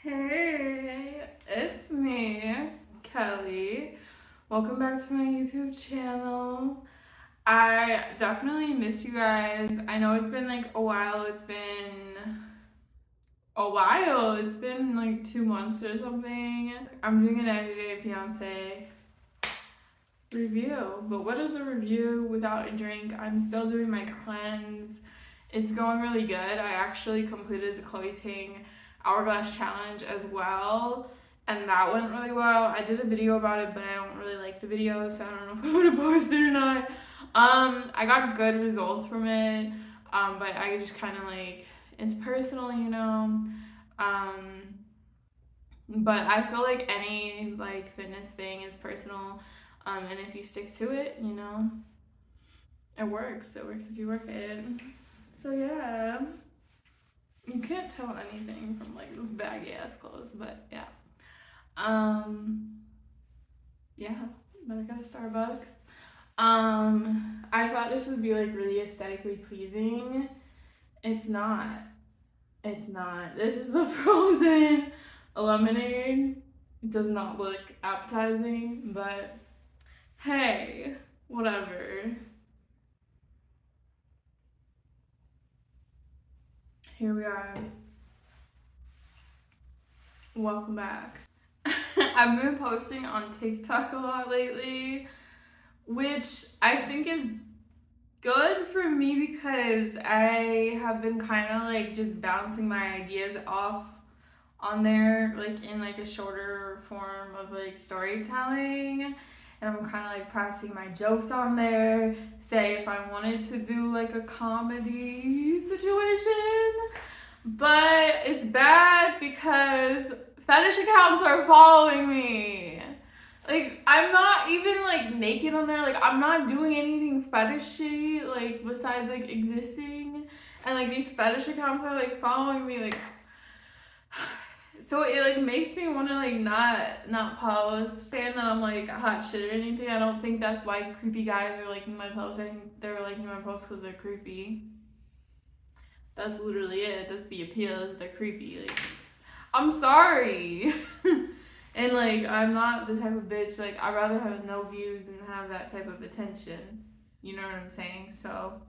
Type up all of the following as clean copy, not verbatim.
Hey, it's me, Kelly. Welcome back to my YouTube channel. I definitely miss you guys. I know it's been like a while. It's been like 2 months or something. I'm doing a 90-day Fiance review. But what is a review without a drink? I'm still doing my cleanse. It's going really good. I actually completed the Chloe Ting Hourglass Challenge as well, and that went really well. I did a video about it, but I don't really like the video, so I don't know if I'm gonna post it or not. I got good results from it, but I just kind of like, it's personal, you know. But I feel like any like fitness thing is personal, and if you stick to it, you know, it works. It works if you work it. So yeah, you can't tell anything from like those baggy ass clothes, but yeah. Yeah, then I got a Starbucks. I thought this would be like really aesthetically pleasing. It's not. It's not. This is the frozen lemonade. It does not look appetizing, but hey, whatever. Here we are. Welcome back. I've been posting on TikTok a lot lately, which I think is good for me because I have been kind of like just bouncing my ideas off on there, like in like a shorter form of like storytelling. And I'm kind of like practicing my jokes on there. Say if I wanted to do like a comedy situation. But it's bad because fetish accounts are following me. Like, I'm not even like naked on there. Like, I'm not doing anything fetishy, like, besides like existing. And like, these fetish accounts are like following me. Like, so it like makes me want to like not post, saying that I'm like hot shit or anything. I don't think that's why creepy guys are liking my posts. I think they're liking my posts because they're creepy. That's literally it. That's the appeal, is they're creepy. Like, I'm sorry. And like, I'm not the type of bitch, like, I'd rather have no views than have that type of attention. You know what I'm saying? So,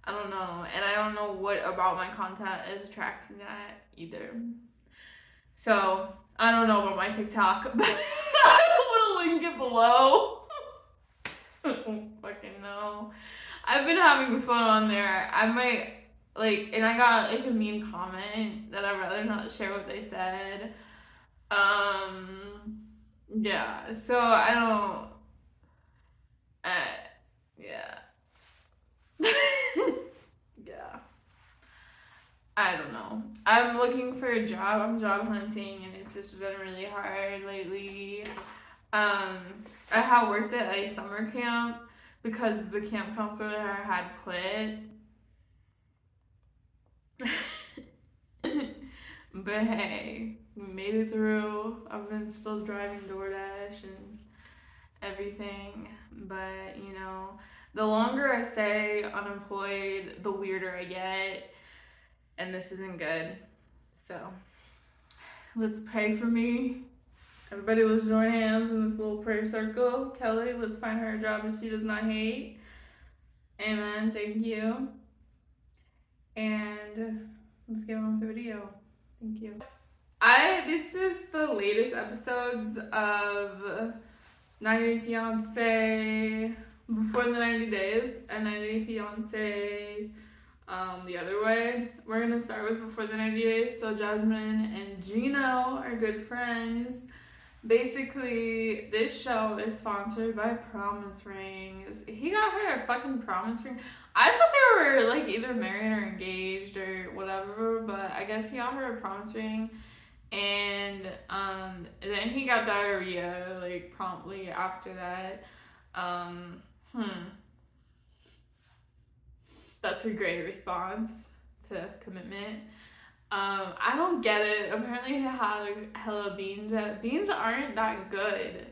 I don't know. And I don't know what about my content is attracting that either. So, I don't know about my TikTok, but I will link it below. I don't fucking know. I've been having fun on there. I might, like, and I got like a mean comment that I'd rather not share what they said. Yeah, so I don't, yeah. Yeah. I don't know. I'm looking for a job. I'm job hunting, and it's just been really hard lately. I had worked at a summer camp because the camp counselor had quit. But hey, we made it through. I've been still driving DoorDash and everything. But, you know, the longer I stay unemployed, the weirder I get. And this isn't good. So, let's pray for me. Everybody, let's join hands in this little prayer circle. Kelly, let's find her a job that she does not hate. Amen. Thank you. And let's get on with the video. Thank you. This is the latest episodes of 90 Day Fiance before the 90 days and 90 Day Fiance the other way. We're gonna start with before the 90 days. So Jasmine and Gino are good friends. Basically, this show is sponsored by Promise Rings. He got her a fucking promise ring. I thought they were like either married or engaged or whatever, but I guess he got her a promise ring. And then he got diarrhea like promptly after that. That's a great response to commitment. I don't get it. Apparently he had hella beans. Beans aren't that good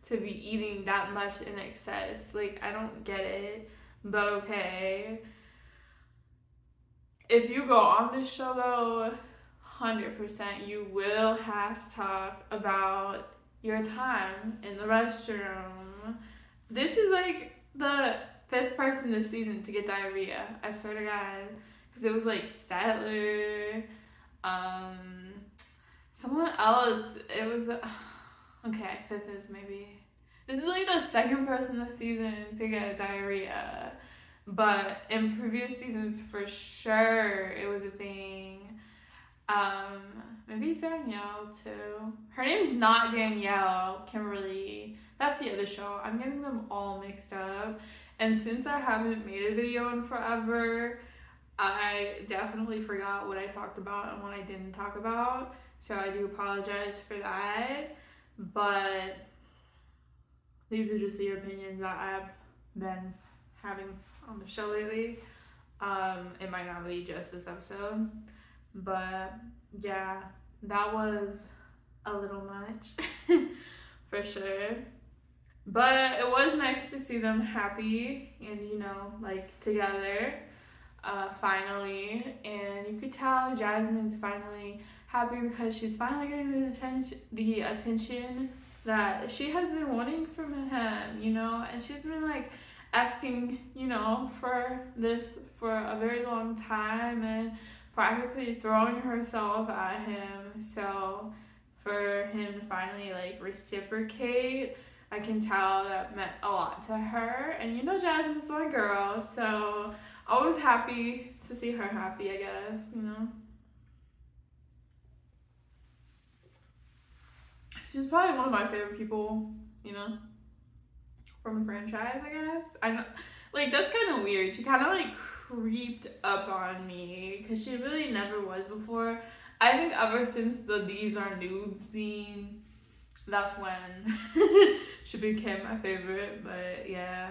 to be eating that much in excess. Like, I don't get it, but okay. If you go on this show though, 100% you will have to talk about your time in the restroom. This is like the 5th person this season to get diarrhea. I swear to God. Because it was like Statler, someone else. It was, okay, 5th is maybe. This is like the 2nd person this season to get diarrhea. But in previous seasons, for sure, it was a thing. Maybe Danielle too. Her name's not Danielle, Kimberly. That's the other show. I'm getting them all mixed up. And since I haven't made a video in forever, I definitely forgot what I talked about and what I didn't talk about. So I do apologize for that. But these are just the opinions that I've been having on the show lately. It might not be just this episode. But yeah, that was a little much for sure. But it was nice to see them happy and, you know, like together finally. And you could tell Jasmine's finally happy because she's finally getting the attention that she has been wanting from him, you know, and she's been like asking, you know, for this for a very long time and practically throwing herself at him. So for him to finally like reciprocate, I can tell that meant a lot to her. And you know, Jasmine's my girl, so I was happy to see her happy, I guess, you know. She's probably one of my favorite people, you know, from the franchise, I guess. I know, like, that's kind of weird. She kind of like creeped up on me because she really never was before. I think ever since the These Are Nudes scene, that's when she became my favorite. But yeah,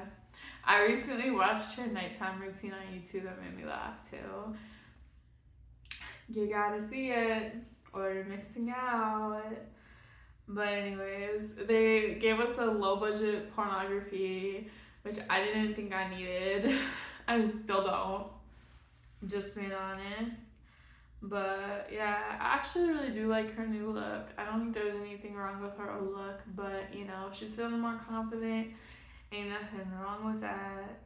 I recently watched her nighttime routine on YouTube that made me laugh too. You gotta see it or you're missing out. But anyways, they gave us a low budget pornography, which I didn't think I needed. I still don't, just being honest. But yeah, I actually really do like her new look. I don't think there's anything wrong with her look, but you know, if she's feeling more confident, ain't nothing wrong with that.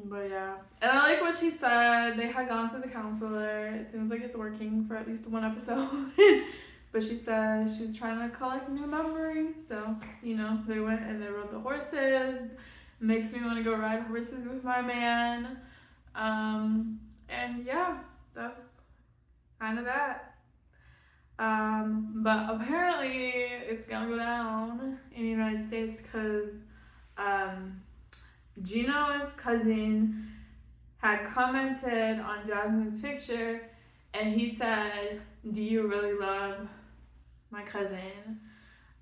But yeah, and I like what she said. They had gone to the counselor. It seems like it's working for at least one episode. But she said she's trying to collect new memories. So, you know, they went and they rode the horses. Makes me want to go ride horses with my man. And yeah, that's kind of that. But apparently it's gonna go down in the United States because Gino's cousin had commented on Jasmine's picture and he said, "Do you really love my cousin?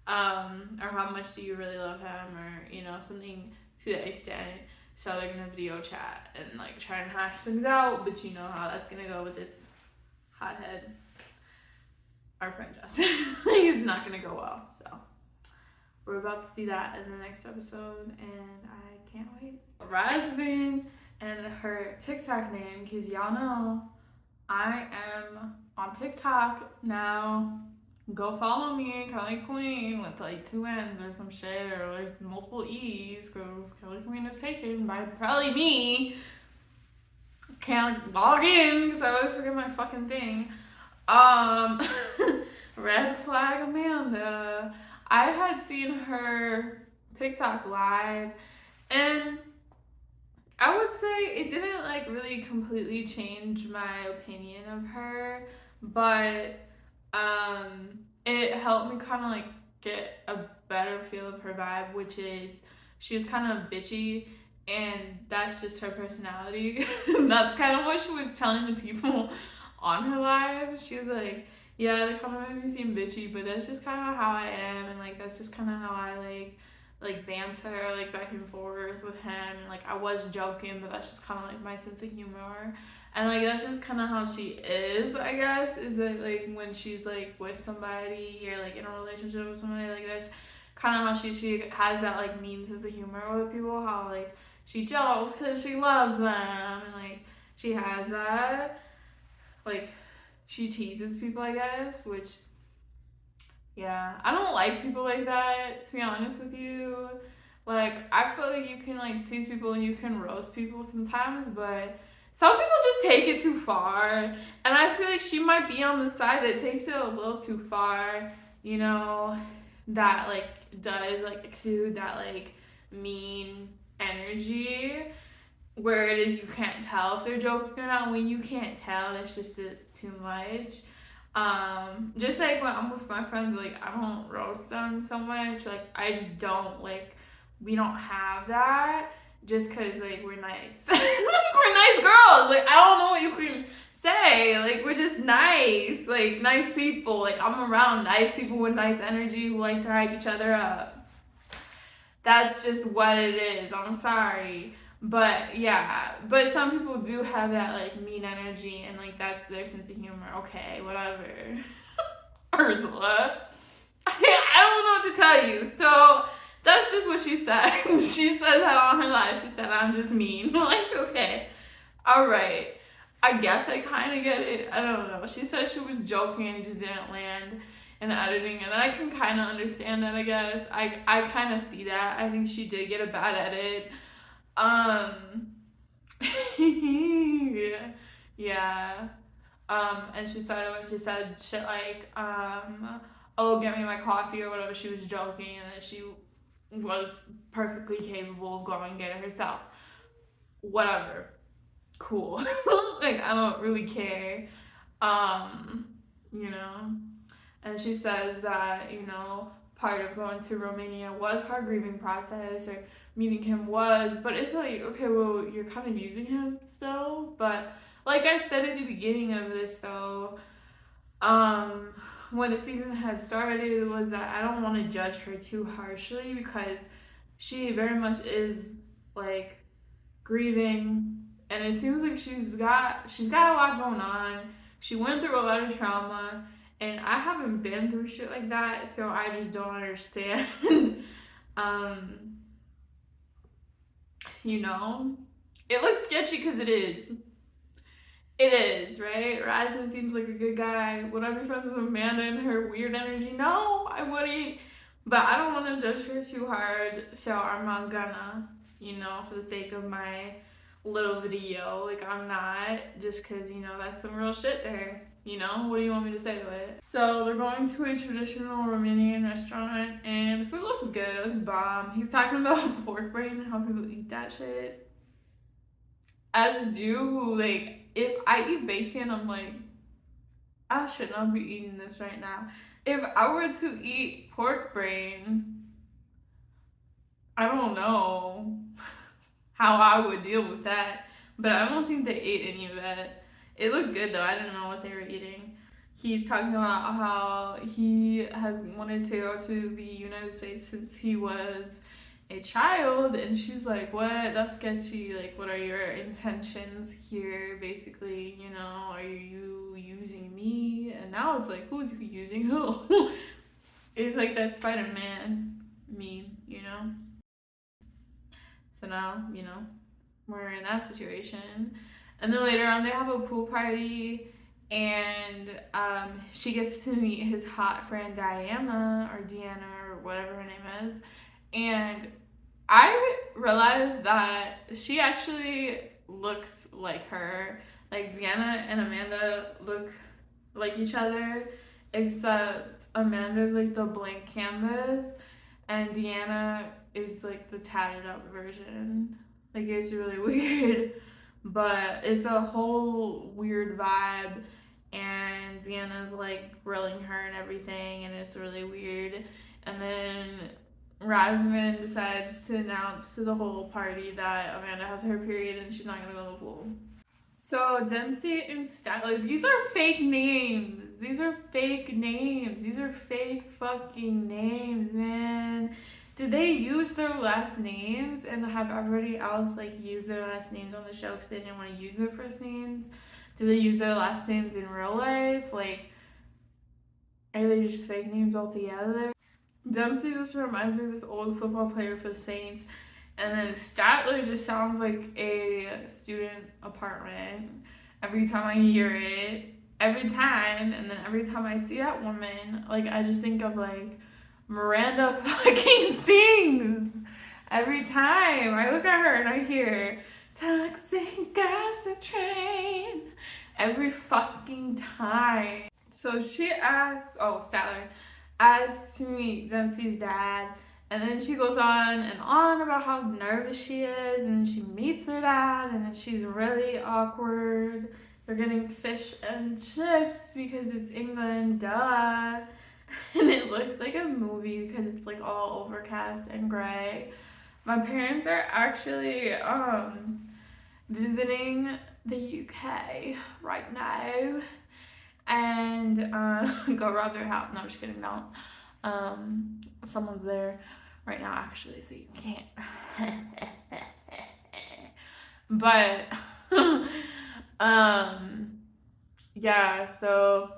Or how much do you really love him?" Or, you know, something to that extent. So they're gonna video chat and like try and hash things out, but you know how that's gonna go with this hothead, our friend Justin. It's not gonna go well. So we're about to see that in the next episode, and I can't wait. Rasvin and her TikTok name, because y'all know I am on TikTok now. Go follow me, Kelly Queen, with like 2 N's or some shit, or like multiple E's, because Kelly Queen is taken by probably me. Can't log in because I always forget my fucking thing. Red Flag Amanda. I had seen her TikTok live, and I would say it didn't like really completely change my opinion of her, but it helped me kind of like get a better feel of her vibe, which is she was kind of bitchy, and that's just her personality. That's kind of what she was telling the people on her live. She was like, yeah, they kind of make me seem bitchy, but that's just kind of how I am, and like that's just kind of how I like banter like back and forth with him, and like I was joking, but that's just kind of like my sense of humor. And like that's just kind of how she is, I guess, is that like when she's like with somebody or like in a relationship with somebody, like that's kind of how she has that like mean sense of humor with people, how like she jokes because she loves them, and like she has that, like she teases people, I guess, which, yeah, I don't like people like that, to be honest with you. Like, I feel like you can, like, tease people and you can roast people sometimes, but some people just take it too far. And I feel like she might be on the side that takes it a little too far, you know, that, like, does, like, exude that, like, mean energy where it is you can't tell if they're joking or not. When you can't tell, that's just too much. Just like when I'm with my friends, like I don't roast them so much. Like I just don't like. We don't have that just because like we're nice. We're nice girls. Like I don't know what you can say. Like we're just nice. Like nice people. Like I'm around nice people with nice energy who like to hype each other up. That's just what it is. I'm sorry. But yeah, but some people do have that like mean energy and like that's their sense of humor. Okay, whatever. Ursula. I don't know what to tell you. So that's just what she said. She said that all her life. She said I'm just mean. Like, okay. Alright. I guess I kinda get it. I don't know. She said she was joking and just didn't land in the editing, and I can kind of understand that. I guess I kind of see that. I think she did get a bad edit. Yeah, yeah. And she said when she said shit like, "Oh, get me my coffee" or whatever, she was joking, and that she was perfectly capable of going and get it herself. Whatever, cool. Like I don't really care. You know. And she says that, you know, part of going to Romania was her grieving process, or meeting him was, but it's like, okay, well, you're kind of using him still. But like I said at the beginning of this, though, um, when the season had started, was that I don't want to judge her too harshly because she very much is like grieving, and it seems like she's got a lot going on. She went through a lot of trauma, and I haven't been through shit like that, so I just don't understand. um, you know, it looks sketchy because it is. It is, right? Ryzen seems like a good guy. Would I be friends with Amanda and her weird energy? No, I wouldn't. But I don't want to judge her too hard, so I'm not gonna, you know, for the sake of my little video. Like, I'm not, just because, you know, that's some real shit there. You know, what do you want me to say to it? So they're going to a traditional Romanian restaurant, and the food looks good. It looks bomb. He's talking about pork brain and how people eat that shit. As a Jew who, like, if I eat bacon, I'm like, I should not be eating this right now. If I were to eat pork brain, I don't know how I would deal with that. But I don't think they ate any of that. It looked good though. I didn't know what they were eating. He's talking about how he has wanted to go to the United States since he was a child, and she's like, what? That's sketchy. Like, what are your intentions here? Basically, you know, are you using me? And now it's like, who's using who? It's like that Spider-Man meme, you know? So now, you know, we're in that situation. And then later on, they have a pool party, and she gets to meet his hot friend Diana, or Deanna, or whatever her name is. And I realized that she actually looks like her. Like, Deanna and Amanda look like each other, except Amanda's like the blank canvas, and Deanna is like the tatted up version. Like, it's really weird, but it's a whole weird vibe, and Deanna's like grilling her and everything, and it's really weird. And then Rasmus decides to announce to the whole party that Amanda has her period and she's not gonna go to the pool. So Dempsey and Statler, these are fake names. These are fake names. These are fake fucking names, man. Did they use their last names and have everybody else like use their last names on the show because they didn't want to use their first names? Do they use their last names in real life? Like, are they just fake names altogether? Dempsey just reminds me of this old football player for the Saints. And then Statler just sounds like a student apartment every time I hear it. every time, and then every time I see that woman, like, I just think of, like, Miranda fucking sings. Every time I look at her and I hear toxic gossip train every fucking time. So she asked, oh, Statler asked to meet Dempsey's dad, and then she goes on and on about how nervous she is, and she meets her dad, and then she's really awkward. They're getting fish and chips because it's England, duh. And it looks like a movie because it's like all overcast and gray. My parents are actually visiting the UK right now, and go rob their house. No, I'm just kidding. No, someone's there right now actually, so you can't. But yeah, so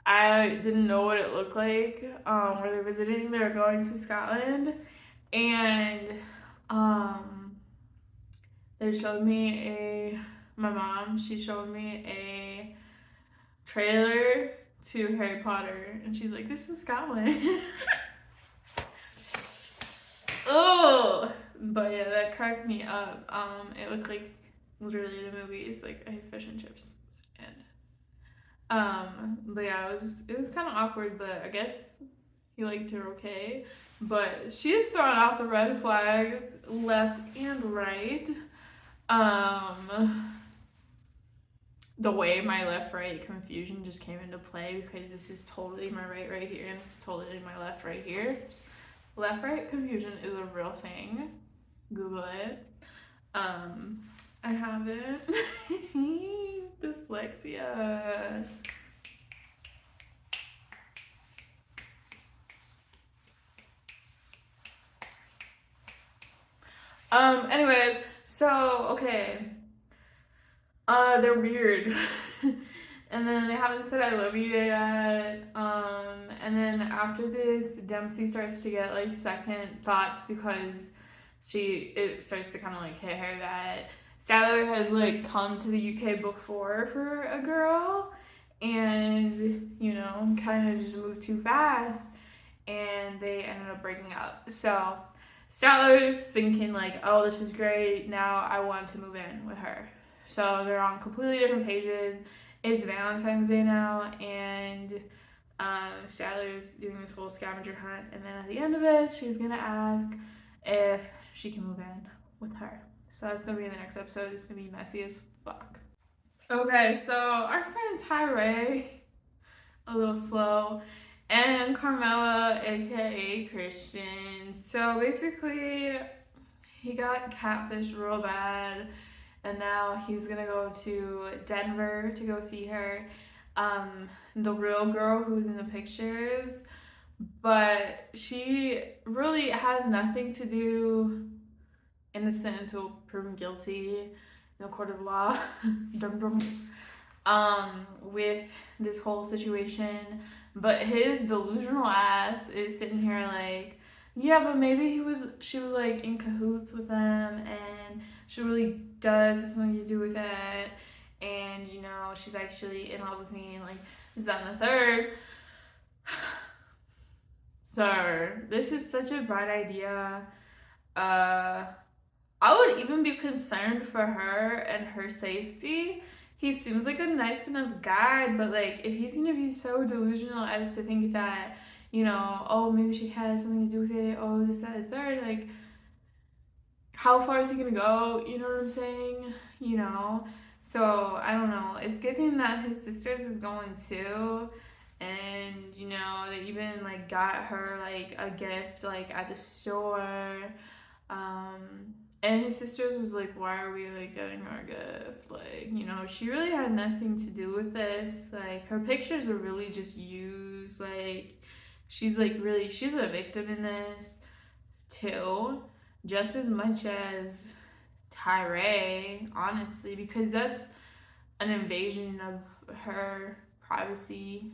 I didn't know what it looked like where they're visiting. They're going to Scotland, and they showed me my mom, she showed me a trailer to Harry Potter, and she's like, this is Scotland. Oh, but yeah, that cracked me up. It looked like literally the movies, like I had fish and chips, and but yeah, it was kind of awkward, but I guess he liked her okay. But she's throwing out the red flags left and right. The way my left-right confusion just came into play, because this is totally my right here, and this is totally my left right here. Left-right confusion is a real thing. Google it. I have it. Dyslexia. Anyways, so okay. They're weird. And then they haven't said I love you yet. And then after this, Dempsey starts to get like second thoughts because it starts to kind of like hit her that Statler has like come to the UK before for a girl, and you know, kind of just moved too fast, and they ended up breaking up. So Statler is thinking like, oh, this is great. Now I want to move in with her. So they're on completely different pages. It's Valentine's Day now, and Statler's doing this whole scavenger hunt, and then at the end of it, she's gonna ask if she can move in with her. So that's gonna be in the next episode. It's gonna be messy as fuck. Okay, so our friend Tyree, a little slow, and Carmela, aka Christian. So basically, he got catfished real bad, and now he's gonna go to Denver to go see her, the real girl who was in the pictures, but she really had nothing to do, innocent until proven guilty in a court of law. With this whole situation, but his delusional ass is sitting here like, yeah, but maybe she was like in cahoots with them, and she really does have something to do with it, and you know, she's actually in love with me, and like this, that, and the third. Sir, this is such a bad idea. I would even be concerned for her and her safety. He seems like a nice enough guy, but like if he's gonna be so delusional as to think that, you know, oh, maybe she had something to do with it, oh, this, that, and third, like how far is he gonna go? You know what I'm saying? You know? So I don't know. It's giving that his sisters is going too. And you know, they even like got her like a gift like at the store. And his sisters was like, why are we like getting her a gift? Like, you know, she really had nothing to do with this. Like, her pictures are really just used. Like, she's like really, she's a victim in this too, just as much as Tyree, honestly, because that's an invasion of her privacy.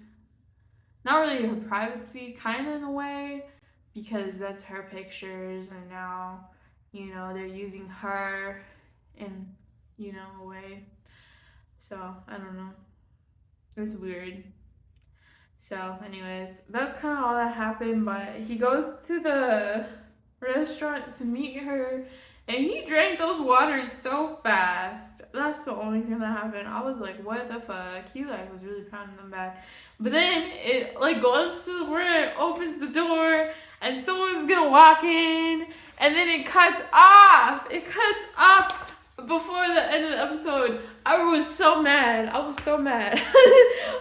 Not really her privacy, kind of in a way, because that's her pictures, and now, you know, they're using her in, you know, a way. So I don't know. It's weird. So, anyways, that's kind of all that happened. But he goes to the restaurant to meet her, and he drank those waters so fast. That's the only thing that happened. I was like, what the fuck? He like was really pounding them back. But then it like goes to where it opens the door, and someone's gonna walk in, and then it cuts off. It cuts off before the end of the episode. I was so mad. I was so mad.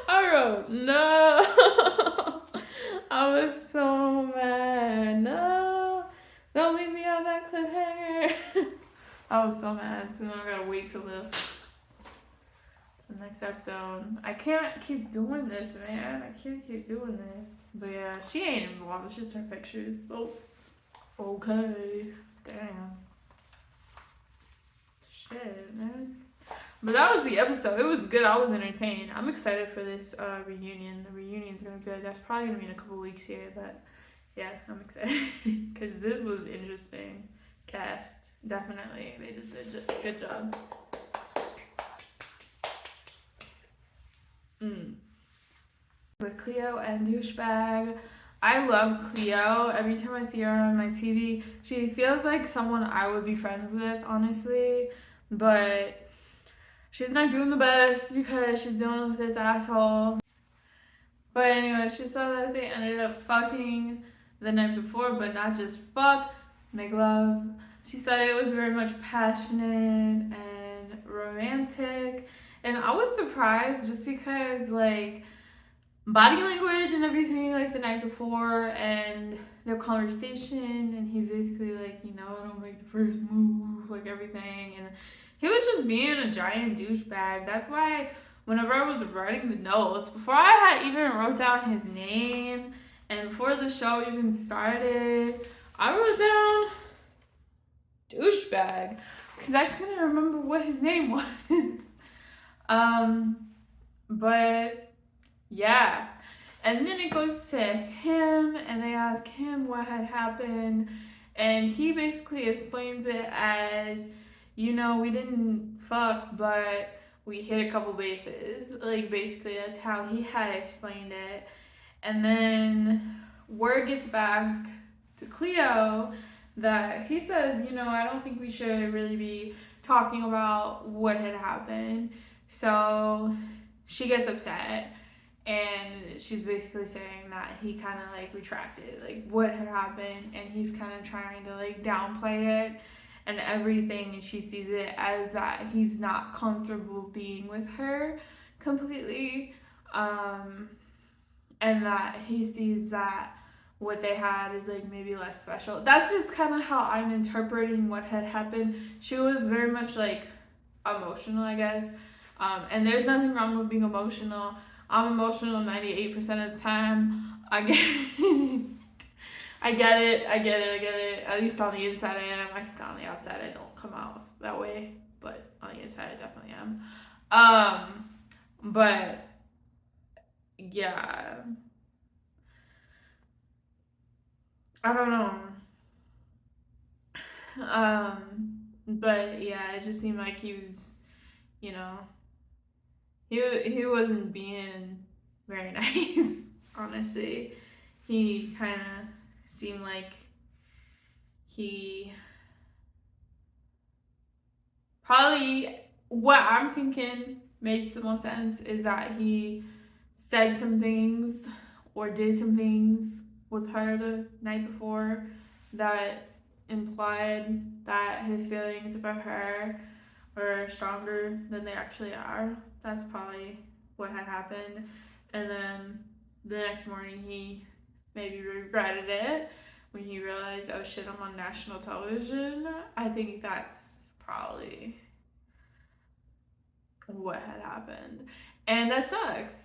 I wrote, no. I was so mad. No. Don't leave me on that cliffhanger. I was so mad. So now I gotta wait till the next episode. I can't keep doing this, man. I can't keep doing this. But yeah, she ain't involved. It's just her pictures. Oh, okay. Damn. Shit, man. But that was the episode. It was good. I was entertained. I'm excited for this reunion. The reunion's gonna be good. That's probably gonna be in a couple weeks here, but yeah, I'm excited because this was interesting. Cast, definitely, they did a good job. With Cleo and Douchebag. I love Cleo. Every time I see her on my TV, she feels like someone I would be friends with, honestly. But she's not doing the best because she's dealing with this asshole. But anyway, she saw that they ended up fucking the night before, but not just fuck, make love. She said it was very much passionate and romantic. And I was surprised just because, like, body language and everything, like, the night before and their conversation. And he's basically like, you know, I don't make the first move, like, everything. And he was just being a giant douchebag. That's why whenever I was writing the notes, before I had even wrote down his name and before the show even started, I wrote down douchebag because I couldn't remember what his name was. But yeah. And then it goes to him and they ask him what had happened. And he basically explains it as, you know, we didn't fuck, but we hit a couple bases. Like, basically, that's how he had explained it. And then word gets back to Cleo that he says, you know, I don't think we should really be talking about what had happened. So she gets upset. And she's basically saying that he kind of like retracted, like what had happened, and he's kind of trying to like downplay it and everything. And she sees it as that he's not comfortable being with her completely, and that he sees that what they had is like maybe less special. That's just kind of how I'm interpreting what had happened. She was very much like emotional, I guess, and there's nothing wrong with being emotional. I'm emotional 98% of the time. I get it. At least on the inside I am. I think on the outside I don't come out that way. But on the inside I definitely am. But yeah. I don't know. But yeah, it just seemed like he was, you know, he wasn't being very nice, honestly. He kind of seemed like he probably, what I'm thinking makes the most sense is that he said some things or did some things with her the night before that implied that his feelings about her were stronger than they actually are. That's probably what had happened. And then the next morning he maybe regretted it when he realized, oh shit, I'm on national television. I think that's probably what had happened. And that sucks.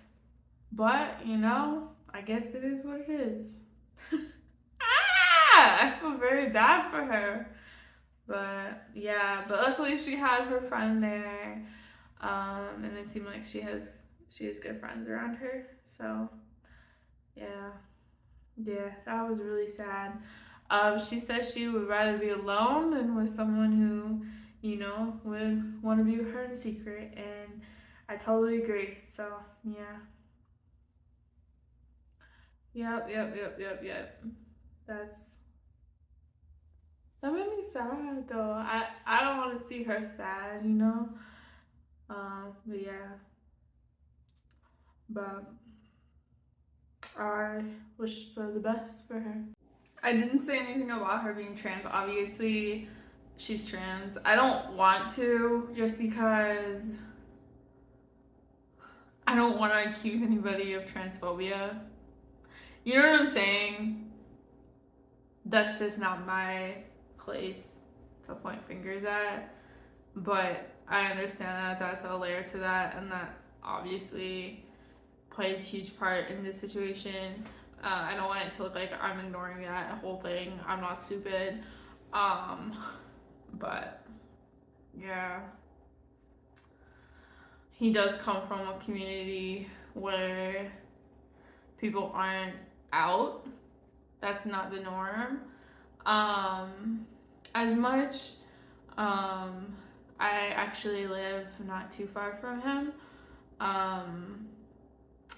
But, you know, I guess it is what it is. I feel very bad for her. But yeah, but luckily she had her friend there. And it seemed like she has good friends around her. So yeah, that was really sad. She says she would rather be alone than with someone who, you know, would want to be with her in secret. And I totally agree. So yeah. Yep. That's that made me sad though. I don't want to see her sad, you know. But yeah, but I wish for the best for her. I didn't say anything about her being trans. Obviously, she's trans. I don't want to just because I don't want to accuse anybody of transphobia. You know what I'm saying? That's just not my place to point fingers at. But I understand that that's a layer to that, and that obviously plays a huge part in this situation. I don't want it to look like I'm ignoring that whole thing. I'm not stupid. But yeah, he does come from a community where people aren't out. That's not the norm. As much. I actually live not too far from him. And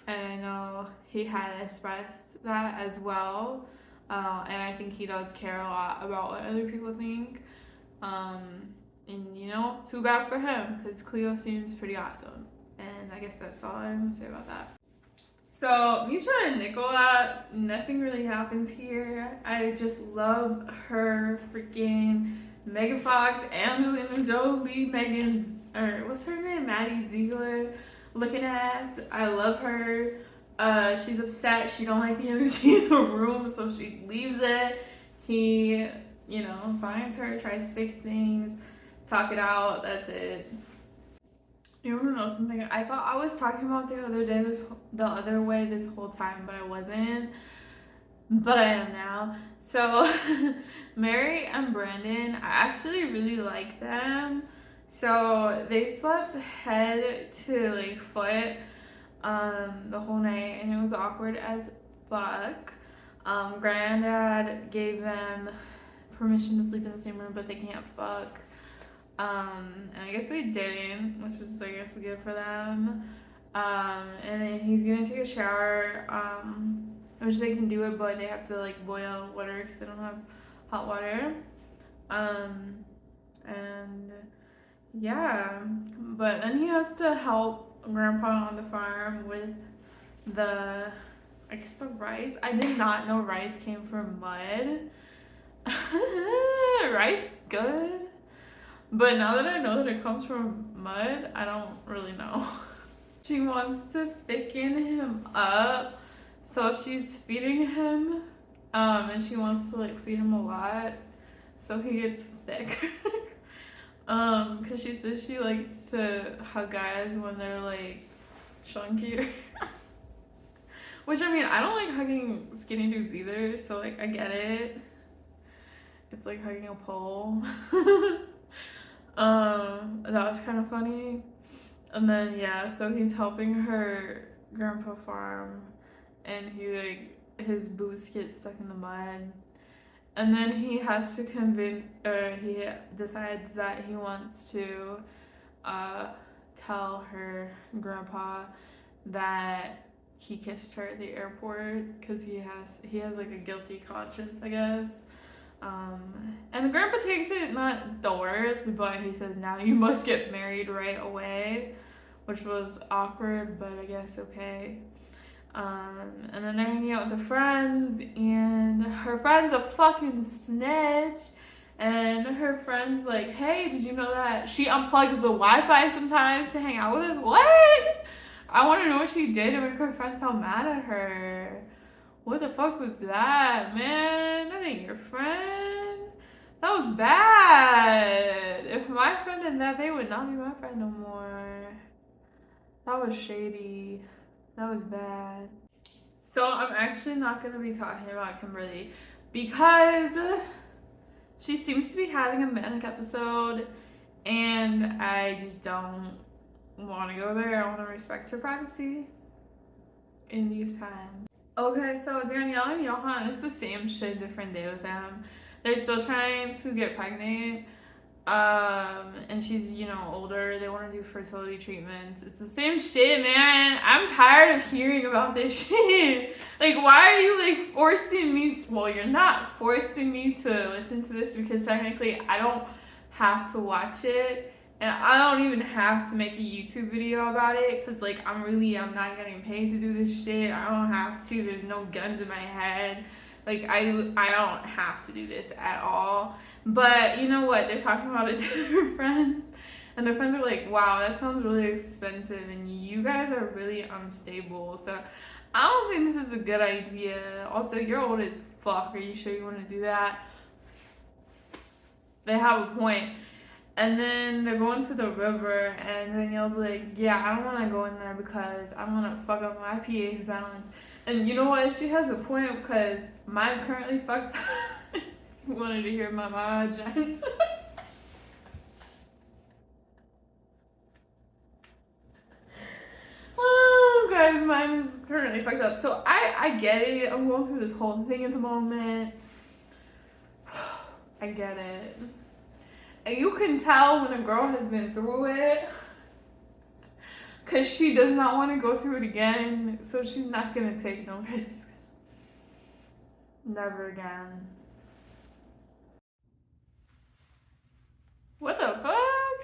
I know he had expressed that as well. And I think he does care a lot about what other people think. And you know, too bad for him because Cleo seems pretty awesome. And I guess that's all I'm gonna say about that. So Misha and Nicola, nothing really happens here. I just love her freaking Megan Fox, Angelina Jolie, what's her name? Maddie Ziegler looking ass. I love her. She's upset. She don't like the energy in the room, so she leaves it. He, finds her, tries to fix things, talk it out. That's it. You want to know something? I thought I was talking about the other way this whole time, but I wasn't. But I am now. So Mary and Brandon, I actually really like them. So they slept head to foot the whole night, and it was awkward as fuck. Granddad gave them permission to sleep in the same room, but they can't fuck. And I guess they didn't, which is I guess good for them. And then he's gonna take a shower, which they can do it, but they have to boil water because they don't have hot water. And yeah, but then he has to help Grandpa on the farm with the rice. I did not know rice came from mud. Rice is good. But now that I know that it comes from mud, I don't really know. She wants to thicken him up, so she's feeding him, and she wants to feed him a lot, so he gets thick. Cause she says she likes to hug guys when they're chunkier. Which I mean, I don't like hugging skinny dudes either, so I get it. It's like hugging a pole. That was kind of funny. And then yeah, so he's helping her grandpa farm, and his boots get stuck in the mud, and then he has to he decides that he wants to tell her grandpa that he kissed her at the airport because he has a guilty conscience, I guess. And the grandpa takes it not the worst, but he says, now you must get married right away, which was awkward, but I guess okay. And then they're hanging out with the friends, and her friend's a fucking snitch, and her friend's like, hey, did you know that she unplugs the Wi-Fi sometimes to hang out with us? What? I want to know what she did to make her friend so mad at her. What the fuck was that, man? That ain't your friend. That was bad. If my friend did that, they would not be my friend no more. That was shady. That was bad. So I'm actually not going to be talking about Kimberly because she seems to be having a manic episode, and I just don't want to go there. I want to respect her privacy in these times. Okay, so Danielle and Johan, it's the same shit, different day with them. They're still trying to get pregnant. And she's, you know, older. They want to do fertility treatments. It's the same shit, man. I'm tired of hearing about this shit. Like, why are you like forcing me well, you're not forcing me to listen to this, because technically I don't have to watch it, and I don't even have to make a YouTube video about it, because like I'm not getting paid to do this shit. I don't have to. There's no gun to my head. Like I don't have to do this at all. But you know what? They're talking about it to their friends, and their friends are like, "Wow, that sounds really expensive, and you guys are really unstable." So I don't think this is a good idea. Also, you're old as fuck. Are you sure you want to do that? They have a point. And then they're going to the river, and Danielle's like, "Yeah, I don't want to go in there because I'm gonna fuck up my pH balance." And you know what? She has a point, because mine's currently fucked up. You wanted to hear my vagina. Oh, guys, mine is currently fucked up. So I get it. I'm going through this whole thing at the moment. I get it. And you can tell when a girl has been through it, because she does not want to go through it again. So she's not going to take no risks. Never again. What the fuck?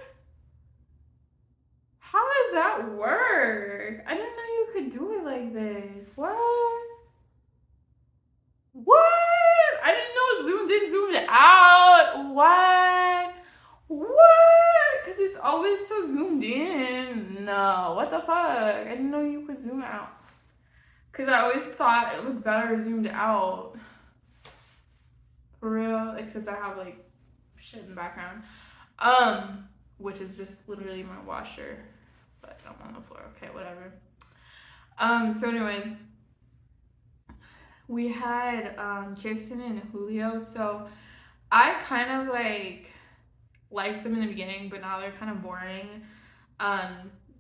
How does that work? I didn't know you could do it like this. What? What? I didn't know it zoomed in, zoomed out. What? What? Because it's always so zoomed in. No, what the fuck? I didn't know you could zoom out. Because I always thought it looked better zoomed out. For real, except I have like shit in the background. Which is just literally my washer. But I'm on the floor. Okay, whatever. So anyways, we had Kirsten and Julio. So I kind of liked them in the beginning, but now they're kind of boring.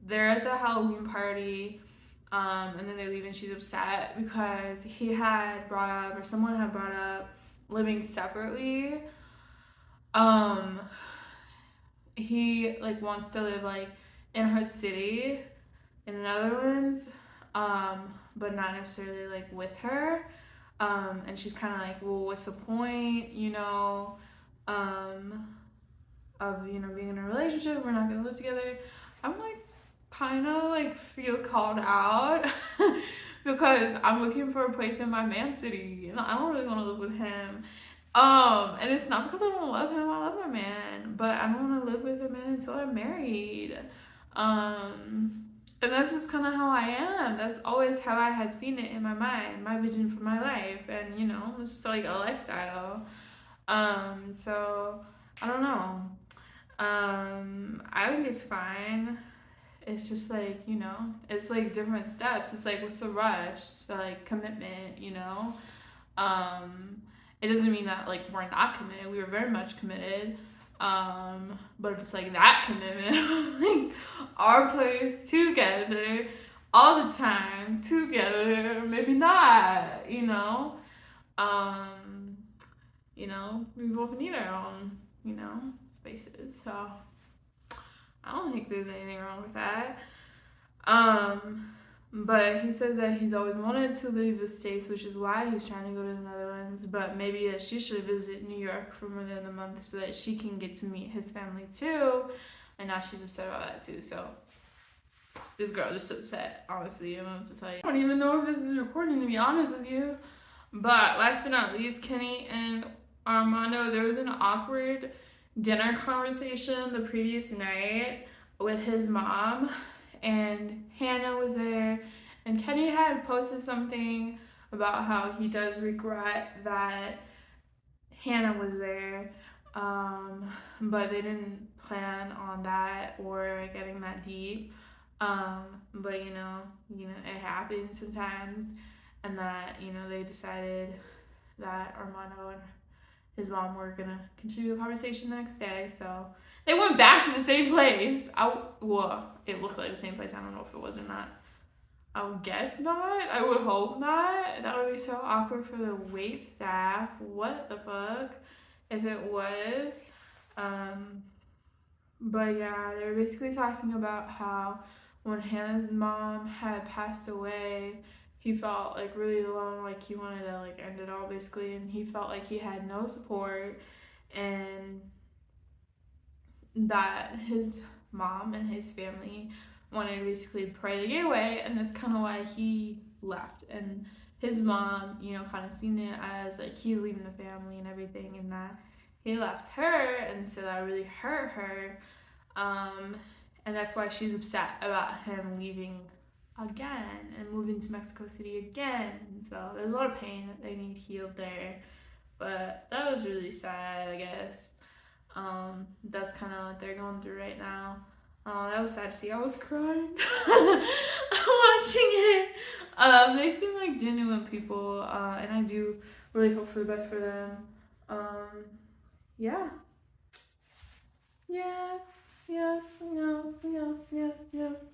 They're at the Halloween party, and then they leave, and she's upset because he had brought up, or someone had brought up, living separately. He like wants to live like in her city in the Netherlands, but not necessarily like with her. And she's kind of like, well, what's the point, you know, of, you know, being in a relationship, we're not gonna live together. I'm like, kind of like feel called out because I'm looking for a place in my man city, and I don't really want to live with him. And it's not because I don't love him. I love my man, but I don't want to live with a man until I'm married. And that's just kind of how I am. That's always how I had seen it in my mind, my vision for my life, and you know, it's just like a lifestyle. So I don't know. I think it's fine. It's just like, you know, it's like different steps. It's like, what's the rush? Like commitment, you know? It doesn't mean that like we're not committed. We were very much committed. But it's like that commitment, like our place together all the time, together, maybe not, you know? You know, we both need our own, you know, spaces. So I don't think there's anything wrong with that. But he says that he's always wanted to leave the States, which is why he's trying to go to the Netherlands. But maybe that she should visit New York for more than a month so that she can get to meet his family too. And now she's upset about that too. So this girl is upset, honestly. I don't know what to tell you. I don't even know if this is recording, to be honest with you. But last but not least, Kenny and Armando, there was an awkward dinner conversation the previous night with his mom, and Hannah was there, and Kenny had posted something about how he does regret that Hannah was there, but they didn't plan on that or getting that deep. But you know, it happens sometimes, and that, you know, they decided that Armando and his mom were gonna continue the conversation the next day, so they went back to the same place. Well, it looked like the same place. I don't know if it was or not. I would guess not. I would hope not. That would be so awkward for the wait staff. What the fuck? If it was. Um, but yeah, they were basically talking about how when Hannah's mom had passed away, he felt like really alone, like he wanted to like end it all basically, and he felt like he had no support, and that his mom and his family wanted to basically pray to get away, and that's kind of why he left. And his mom, you know, kind of seen it as like he's leaving the family and everything, and that he left her, and so that really hurt her. And that's why she's upset about him leaving again and moving to Mexico City again. And so there's a lot of pain that they need healed there. But that was really sad, I guess. That's kind of what they're going through right now. That was sad to see. I was crying watching it. They seem like genuine people, and I do really hope for the best for them. Yeah. Yes, yes, yes, yes, yes, yes.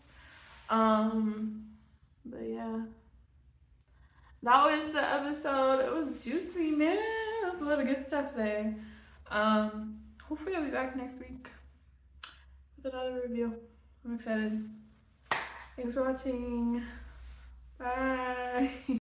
But yeah, that was the episode. It was juicy, man. There's a lot of good stuff there. Hopefully I'll be back next week with another review. I'm excited. Thanks for watching. Bye.